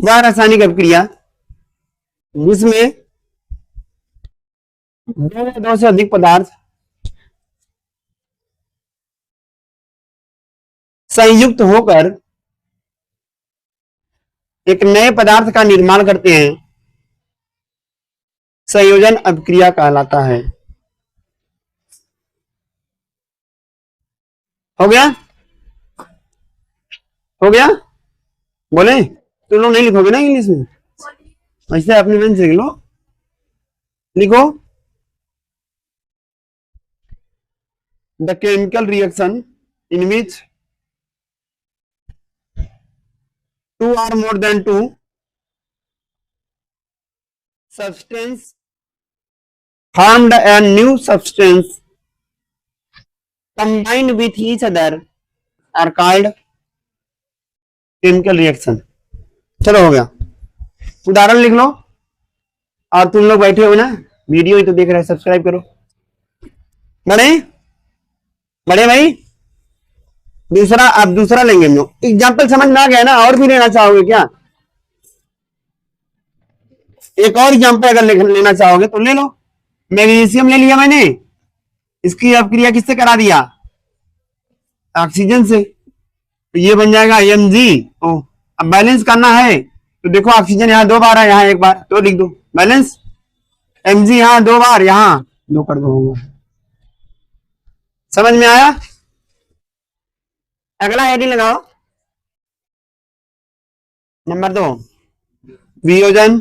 वह रासायनिक अभिक्रिया जिसमें दो या दो से अधिक पदार्थ संयुक्त होकर एक नए पदार्थ का निर्माण करते हैं, संयोजन अभिक्रिया कहलाता है। हो गया? हो गया? बोले? तुम लोग नहीं लिखोगे ना इंग्लिश में? ऐसे अपनी मन से लिख लो, लिखो। The chemical reaction in which two or more than two substance formed a new substance combined with each other are called chemical reaction। चलो हो गया। उदाहरण लिख लो। और तुम लोग बैठे हो ना, वीडियो ही तो देख रहे हैं, सब्सक्राइब करो। बड़े बड़े भाई, दूसरा अब दूसरा लेंगे हम लोग। एग्जाम्पल समझ में आ गया ना? और भी लेना चाहोगे क्या? एक और एग्जाम्पल अगर लेना चाहोगे तो ले लो। मैग्नीशियम ले लिया मैंने, इसकी अभिक्रिया किससे करा दिया? ऑक्सीजन से। तो ये बन जाएगा Mg। अब बैलेंस करना है तो देखो, ऑक्सीजन यहाँ 2 बार है, यहाँ 1 बार, तो लिख दो बैलेंस। Mg यहाँ 2 बार, यहाँ 2 कर दो। समझ में आया? अगला हेडिंग लगाओ। नंबर 2, वियोजन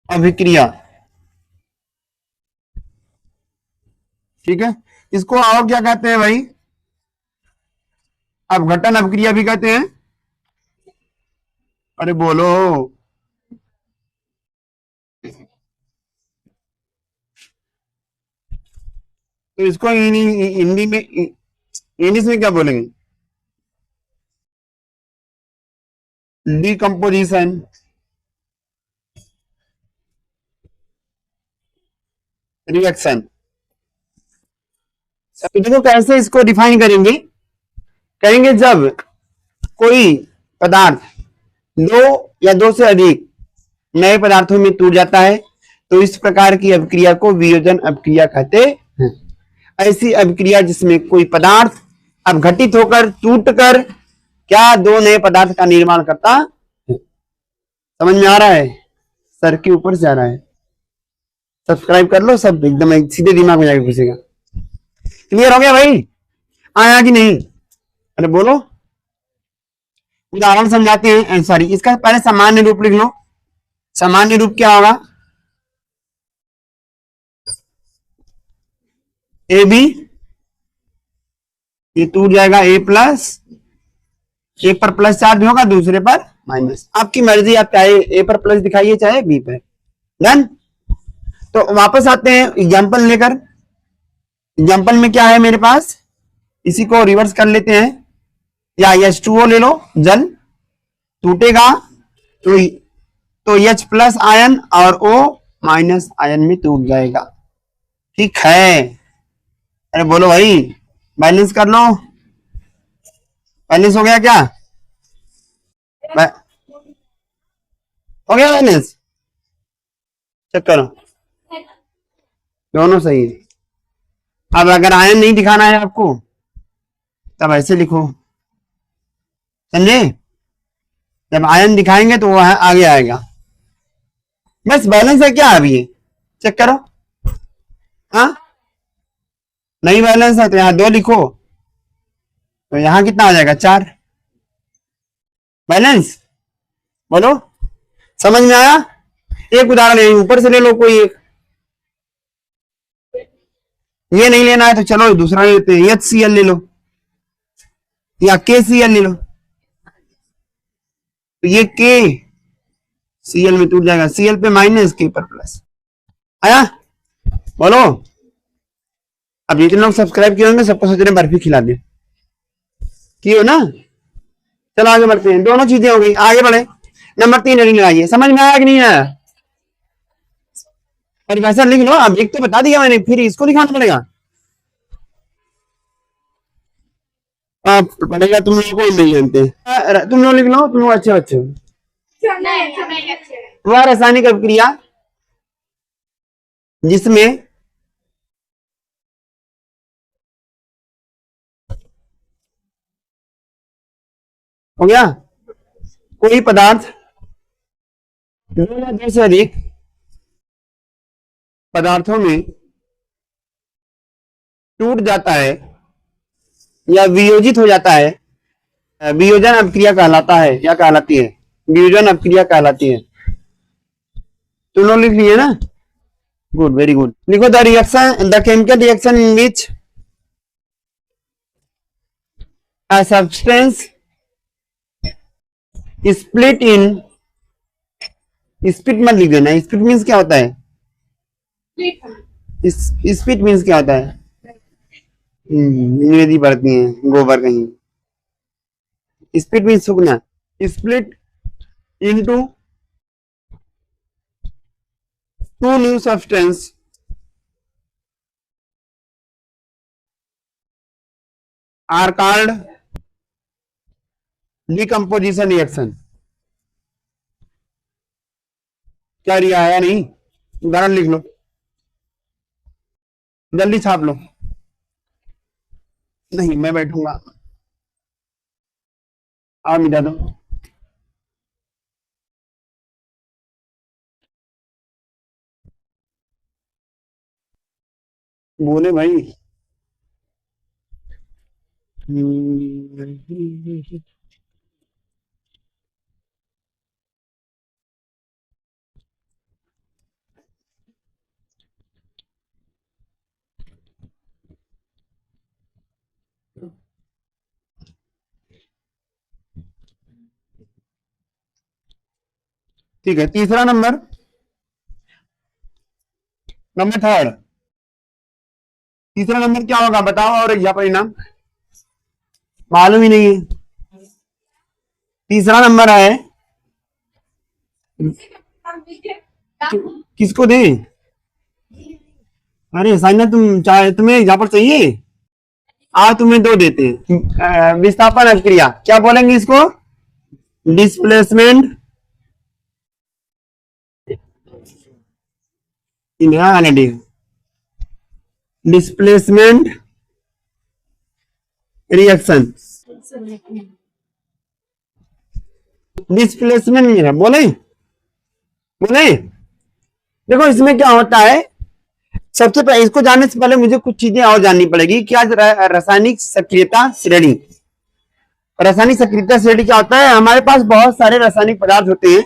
अभिक्रिया। ठीक है, इसको और क्या कहते हैं भाई? अपघटन अभिक्रिया भी कहते हैं। अरे बोलो। तो इसको हिंदी में, इंग्लिश में क्या बोलेंगे? Decomposition reaction. देखो कैसे इसको डिफाइन करेंगे। कहेंगे जब कोई पदार्थ 2 या 2 से अधिक नए पदार्थों में टूट जाता है तो इस प्रकार की अभिक्रिया को वियोजन अभिक्रिया कहते हैं। ऐसी अभिक्रिया जिसमें कोई पदार्थ अपघटित होकर टूटकर क्या 2 नए पदार्थ का निर्माण करता है। समझ में आ रहा है? सर के ऊपर से आ रहा है। सब्सक्राइब कर लो सब, एकदम सीधे दिमाग में जाके घुसेगा। क्लियर हो गया भाई? आया कि नहीं? अरे बोलो। उदाहरण समझाते हैं। सॉरी, इसका पहले सामान्य रूप लिख लो। सामान्य रूप क्या होगा? ए बी, ये टूट जाएगा A प्लस, एक पर प्लस चार्ज होगा, दूसरे पर माइनस। आपकी मर्जी, आप चाहे A पर प्लस दिखाइए चाहे B पर। डन। तो वापस आते हैं एग्जाम्पल लेकर। एग्जाम्पल में क्या है मेरे पास, इसी को रिवर्स कर लेते हैं। या H2O ले लो, जल टूटेगा तो H प्लस आयन और O माइनस आयन में टूट जाएगा। ठीक है? अरे बोलो भाई, बैलेंस कर लो। बैलेंस हो गया क्या? हो गया बैलेंस? चेक करो, दोनों सही है। अब अगर आयन नहीं दिखाना है आपको तब ऐसे लिखो, समझे? जब आयन दिखाएंगे तो वो आगे आएगा। बस बैलेंस है क्या अभी? चेक करो। हाँ, नहीं बैलेंस है तो यहाँ 2 लिखो, तो यहाँ कितना आ जाएगा? 4। बैलेंस बोलो। समझ में आया? एक उदाहरण ऊपर से ले लो कोई एक। ये नहीं लेना है तो चलो दूसरा ले लेते हैं। HCl ले लो या KCl ले लो। तो ये KCl में टूट जाएगा, Cl पे माइनस, K पर प्लस। आया? बोलो। अब जितने लोग सब्सक्राइब किए होंगे सबको सोच रहे बर्फी खिला दे, किए हो ना? चलो आगे बढ़ते हैं। दोनों चीजें हो गई, आगे बढ़े। नंबर 3 रीडिंग लगाइए। समझ में आया कि नहीं आया? परिभाषा लिख लो। अब एक तो बता दिया मैंने, फिर इसको दिखाना पड़ेगा। हाँ पढ़ेगा, तुम लोग को नहीं जानते। तुम लोग लिख लो, तुम लोग अच्छे बच्चे हो। वह रासायनिक अभिक्रिया जिसमें हो गया कोई पदार्थ दो या दो से अधिक पदार्थों में टूट जाता है या वियोजित हो जाता है, वियोजन अभिक्रिया कहलाता है। क्या कहलाती है? वियोजन अभिक्रिया कहलाती है। तुम लोग लिख लिए ना? Good, very good. लिखो the reaction, the chemical reaction in which a substance split in, spit मत लिख देना। स्पिट मीन्स क्या होता है? स्पिट मीन्स क्या होता है? अंग्रेजी पढ़ती हैं गोबर कहीं। स्पिट मीन्स सूखना। Split into two new substance are called decomposition reaction. क्या रिया आया नहीं? उदाहरण लिख लो, जल्दी छाप लो। नहीं, मैं बैठूंगा, आप मिटा दो। बोले भाई। ठीक है, तीसरा नंबर, नंबर थर्ड। तीसरा नंबर क्या होगा बताओ? और यह परिणाम मालूम ही नहीं है। तीसरा नंबर है, किसको दे? अरे साइना, तुम चाहे, तुम्हें यहाँ पर चाहिए? तुम्हें दो देते हैं। विस्थापन अभिक्रिया, क्या बोलेंगे इसको? डिस्प्लेसमेंट इनहेरिटी, डिस्प्लेसमेंट रिएक्शन। डिस्प्लेसमेंट मेरा बोले बोले। देखो इसमें क्या होता है, सबसे पहले इसको जानने से पहले मुझे कुछ चीजें और जाननी पड़ेगी। क्या रासायनिक सक्रियता श्रेणी। रासायनिक सक्रियता श्रेणी क्या होता है? हमारे पास बहुत सारे रासायनिक पदार्थ होते हैं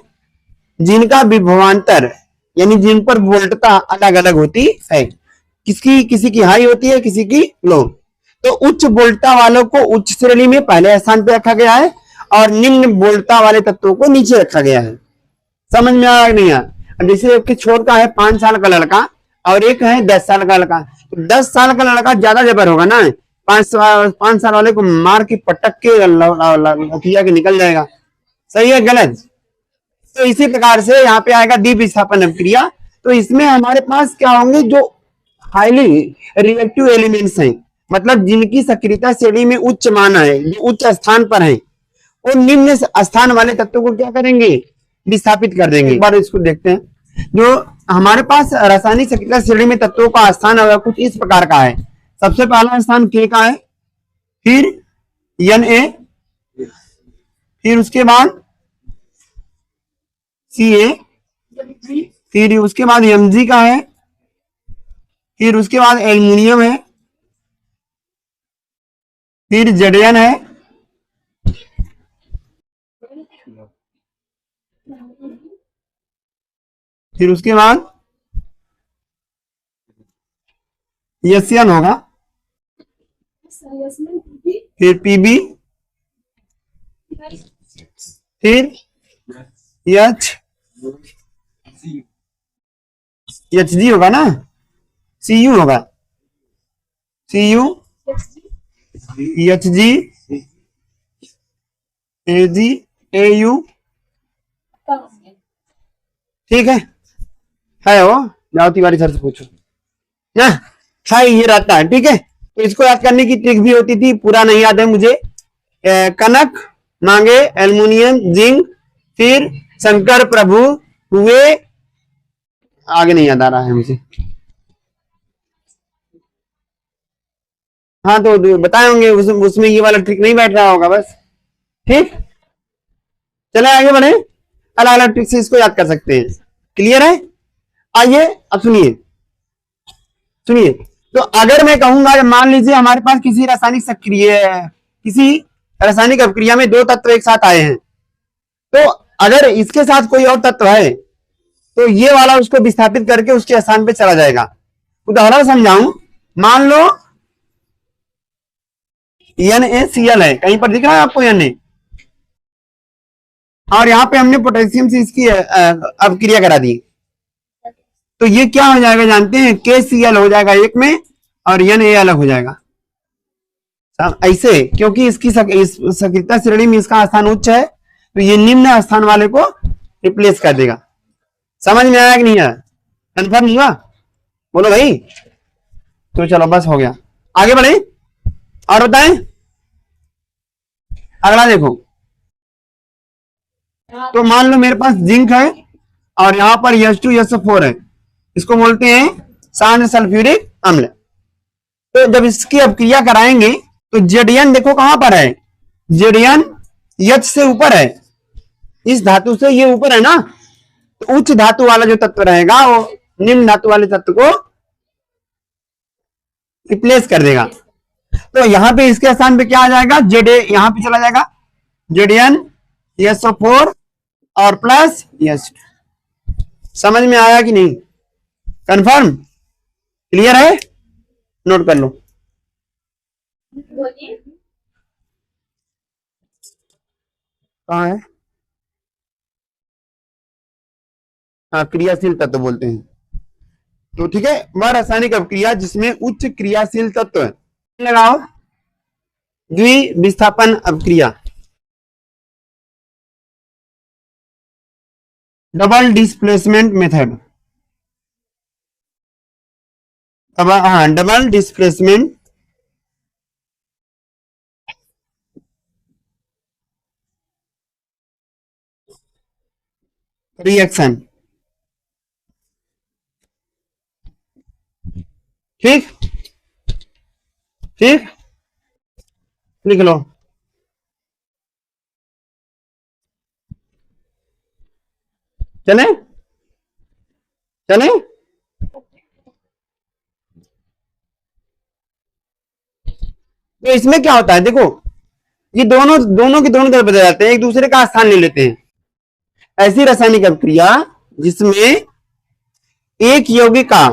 जिनका विभवांतर यानी जिन पर वोल्टता अलग अलग होती है। किसी की हाई होती है, किसी की लो। तो उच्च वोल्टता वालों को उच्च श्रेणी में पहले स्थान पर रखा गया है और निम्न वोल्टता वाले तत्वों को नीचे रखा गया है। समझ में आया नहीं आया? जैसे कि छोटा है 5 साल का लड़का और एक है 10 साल का लड़का, तो 10 साल का लड़का ज्यादा जबर होगा ना, 5 साल वाले को मार के पटक के निकल जाएगा। सही है गलत? तो इसी प्रकार से यहाँ पे आएगा द्वि विस्थापन अभिक्रिया। तो इसमें हमारे पास क्या होंगे? जो हाईली रिएक्टिव एलिमेंट्स हैं, मतलब जिनकी सक्रियता श्रेणी में उच्च मान है, जो उच्च स्थान पर है, और निम्न स्थान वाले तत्वों को क्या करेंगे? विस्थापित कर देंगे। एक बार इसको देखते हैं। जो हमारे पास रासायनिक सक्रियता श्रेणी में तत्वों का स्थान होगा कुछ इस प्रकार का है। सबसे पहला स्थान के का है, फिर Na, फिर उसके बाद Ca, फिर उसके बाद Mg का है, फिर उसके बाद एल्यूमिनियम है, फिर Zn है, फिर उसके बाद Sn होगा, फिर Pb, फिर Hg होगा ना, Cu होगा, Cu, Hg, Ag, Au। ठीक है वो जाओ तिवारी सर से पूछो ना। ये रहता है। ठीक है, तो इसको याद करने की ट्रिक भी होती थी, पूरा नहीं याद है मुझे, कनक मांगे एल्युमिनियम जिंक, फिर शंकर प्रभु हुए, आगे नहीं याद आ रहा है मुझे। हाँ तो बताए होंगे, उसमें ये वाला ट्रिक नहीं बैठ रहा होगा बस। ठीक, चले आगे बढ़े, अलग अलग ट्रिक से इसको याद कर सकते हैं। क्लियर है? आइए अब सुनिए सुनिए। तो अगर मैं कहूंगा, मान लीजिए हमारे पास किसी रासायनिक अभिक्रिया में दो तत्व एक साथ आए हैं, तो अगर इसके साथ कोई और तत्व है तो ये वाला उसको विस्थापित करके उसके स्थान पे चला जाएगा। उदाहरण समझाऊं, मान लो NaCl है, कहीं पर दिख रहा है आपको Na, और यहां पे हमने पोटेशियम से इसकी अभिक्रिया करा दी, तो ये क्या हो जाएगा जानते हैं? KCl हो जाएगा एक में और Na अलग हो जाएगा। ऐसे, क्योंकि इसकी सक्रियता श्रेणी में इसका स्थान उच्च है, तो ये निम्न स्थान वाले को रिप्लेस कर देगा। समझ में आया कि नहीं आया? कन्फर्म हुआ? बोलो भाई। तो चलो बस हो गया, आगे बढ़े और बताएं। अगला देखो, तो मान लो मेरे पास जिंक है और यहां पर H2SO4 है, इसको बोलते हैं सांद्र सल्फ्यूरिक अम्ल। तो जब इसकी अभिक्रिया कराएंगे तो Zn देखो कहां पर है, Zn H से ऊपर है, इस धातु से ये ऊपर है ना, तो उच्च धातु वाला जो तत्व रहेगा वो निम्न धातु वाले तत्व को रिप्लेस कर देगा। तो यहां पे इसके स्थान पे क्या आ जाएगा? Za यहां पे चला जाएगा, ZnSO4 और प्लस H2। समझ में आया कि नहीं? कंफर्म? क्लियर है? नोट कर लो। कहां है? हाँ, क्रियाशील तत्व बोलते हैं। तो ठीक है, वह रासायनिक अभिक्रिया जिसमें उच्च क्रियाशील तत्व है। लगाओ, द्विविस्थापन अभिक्रिया, double displacement method. Double displacement reaction. ठीक ठीक, लिख लो। चले चले, तो इसमें क्या होता है देखो, ये दोनों के दोनों तरफ बदल जाते हैं, एक दूसरे का स्थान ले लेते हैं। ऐसी रासायनिक अभिक्रिया जिसमें एक यौगिक का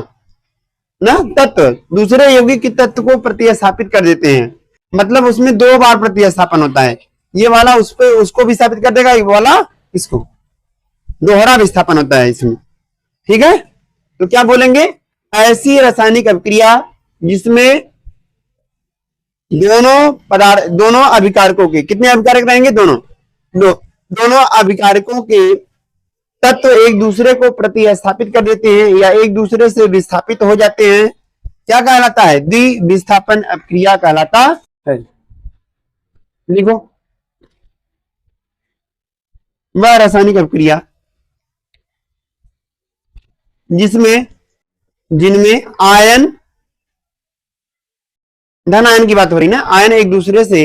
ना तत्व दूसरे यौगिक के तत्व को प्रतिस्थापित कर देते हैं, मतलब उसमें दो बार प्रतिस्थापन होता है, ये वाला उस पे उसको विस्थापित कर देगा, ये वाला इसको, दोहरा विस्थापन होता है इसमें। ठीक है, तो क्या बोलेंगे? ऐसी रासायनिक अभिक्रिया जिसमें दोनों अभिकारकों के, कितने अभिकारक रहेंगे? दोनों अभिकारकों के तत्व एक दूसरे को प्रतिस्थापित कर देते हैं या एक दूसरे से विस्थापित हो जाते हैं, क्या कहलाता है? द्विविस्थापन अभिक्रिया कहलाता है। लिखो, वह रासायनिक अभिक्रिया जिनमें आयन, धन आयन की बात हो रही ना, आयन एक दूसरे से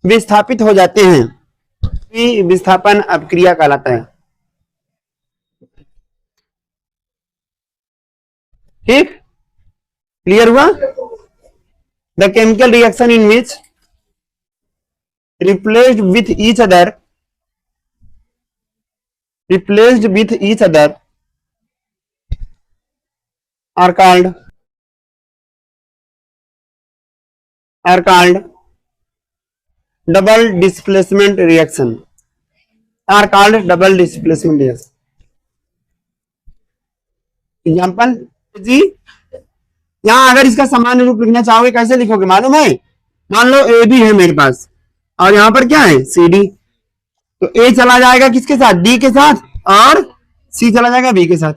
विस्थापित हो जाते हैं, विस्थापन अभिक्रिया कहलाता है। ठीक, क्लियर हुआ? The chemical reaction in which replaced with each other are called double displacement reaction, example जी, यहां अगर इसका सामान्य रूप लिखना चाहोगे कैसे लिखोगे मालूम है? मान लो ए बी है मेरे पास और यहां पर क्या है? सी डी, तो ए चला जाएगा किसके साथ? डी के साथ, और सी चला जाएगा बी के साथ।